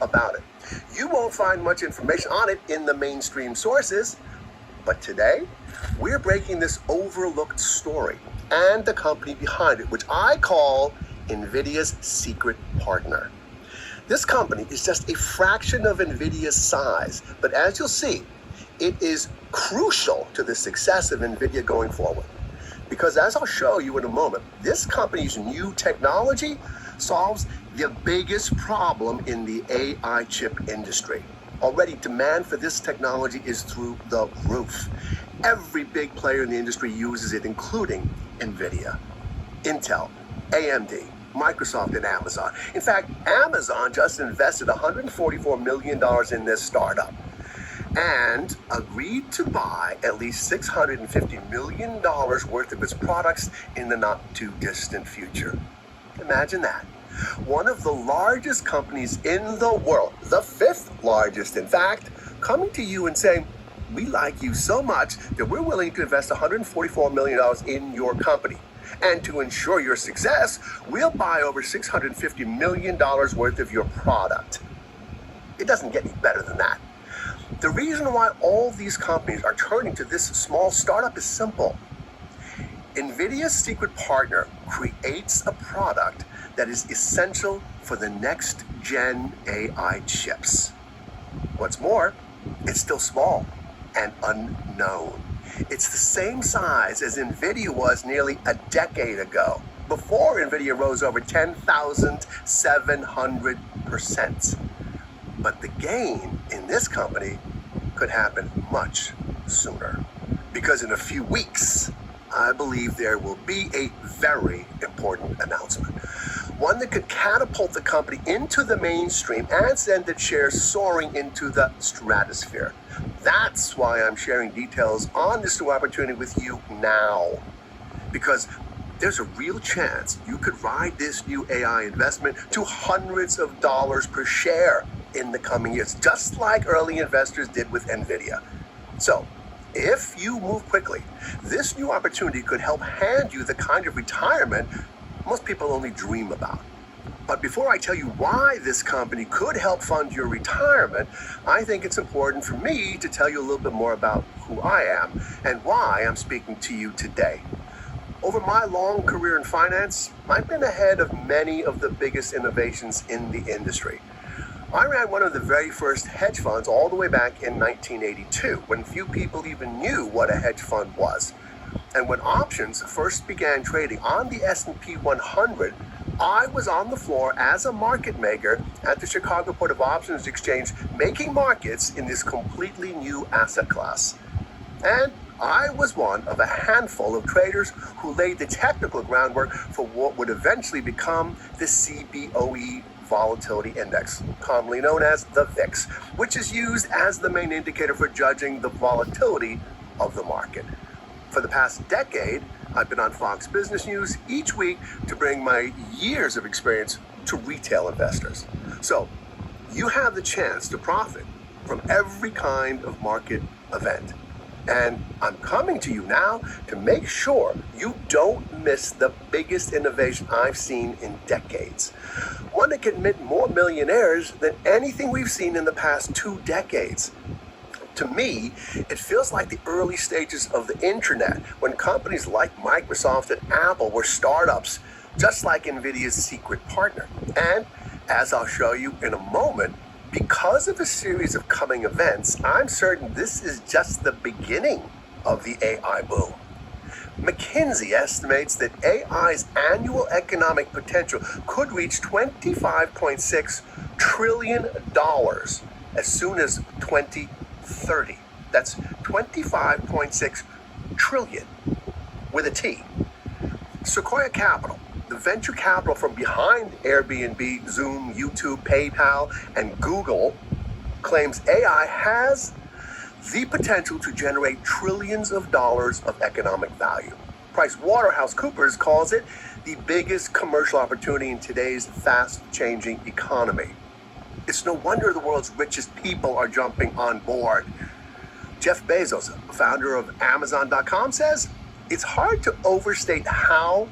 about it. You won't find much information on it in the mainstream sources, but today we're breaking this overlooked story and the company behind it, which I call NVIDIA's secret partner. This company is just a fraction of NVIDIA's size, but as you'll see, it is crucial to the success of NVIDIA going forward. Because as I'll show you in a moment, this company's new technology solves the biggest problem in the AI chip industry. Already, demand for this technology is through the roof. Every big player in the industry uses it, including NVIDIA, Intel, AMD, Microsoft, and Amazon. In fact, Amazon just invested $144 million in this startup and agreed to buy at least $650 million worth of its products in the not-too-distant future. Imagine that. One of the largest companies in the world, the fifth largest in fact, coming to you and saying, we like you so much that we're willing to invest $144 million in your company. And to ensure your success, we'll buy over $650 million worth of your product. It doesn't get any better than that. The reason why all these companies are turning to this small startup is simple. NVIDIA's secret partner creates a product that is essential for the next gen AI chips. What's more, it's still small and unknown. It's the same size as NVIDIA was nearly a decade ago, before NVIDIA rose over 10,700%. But the gain in this company could happen much sooner. Because in a few weeks, I believe there will be a very important announcement. One that could catapult the company into the mainstream and send its shares soaring into the stratosphere. That's why I'm sharing details on this new opportunity with you now. Because there's a real chance you could ride this new AI investment to hundreds of dollars per share in the coming years, just like early investors did with NVIDIA. So, if you move quickly, this new opportunity could help hand you the kind of retirement most people only dream about. But before I tell you why this company could help fund your retirement, I think it's important for me to tell you a little bit more about who I am and why I'm speaking to you today. Over my long career in finance, I've been ahead of many of the biggest innovations in the industry. I ran one of the very first hedge funds all the way back in 1982, when few people even knew what a hedge fund was. And when options first began trading on the S&P 100, I was on the floor as a market maker at the Chicago Board of Options Exchange, making markets in this completely new asset class. And I was one of a handful of traders who laid the technical groundwork for what would eventually become the CBOE Volatility Index, commonly known as the VIX, which is used as the main indicator for judging the volatility of the market. For the past decade, I've been on Fox Business News each week to bring my years of experience to retail investors. So you have the chance to profit from every kind of market event. And I'm coming to you now to make sure you don't miss the biggest innovation I've seen in decades. One that can admit more millionaires than anything we've seen in the past 2 decades. To me, it feels like the early stages of the internet, when companies like Microsoft and Apple were startups, just like NVIDIA's secret partner. And as I'll show you in a moment, because of a series of coming events, I'm certain this is just the beginning of the AI boom. McKinsey estimates that AI's annual economic potential could reach $25.6 trillion as soon as 2030. That's 25.6 trillion with a T. Sequoia Capital, the venture capital from behind Airbnb, Zoom, YouTube, PayPal, and Google, claims AI has the potential to generate trillions of dollars of economic value. PricewaterhouseCoopers calls it the biggest commercial opportunity in today's fast-changing economy. It's no wonder the world's richest people are jumping on board. Jeff Bezos, founder of Amazon.com, says it's hard to overstate how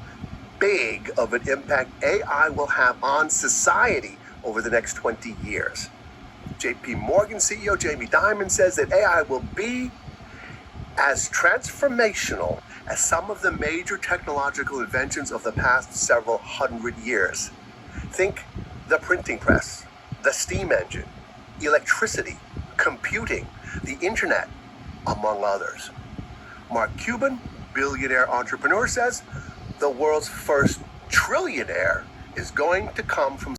big of an impact AI will have on society over the next 20 years. JP Morgan CEO Jamie Dimon says that AI will be as transformational as some of the major technological inventions of the past several hundred years. Think the printing press, the steam engine, electricity, computing, the internet, among others. Mark Cuban, billionaire entrepreneur, says the world's first trillionaire is going to come from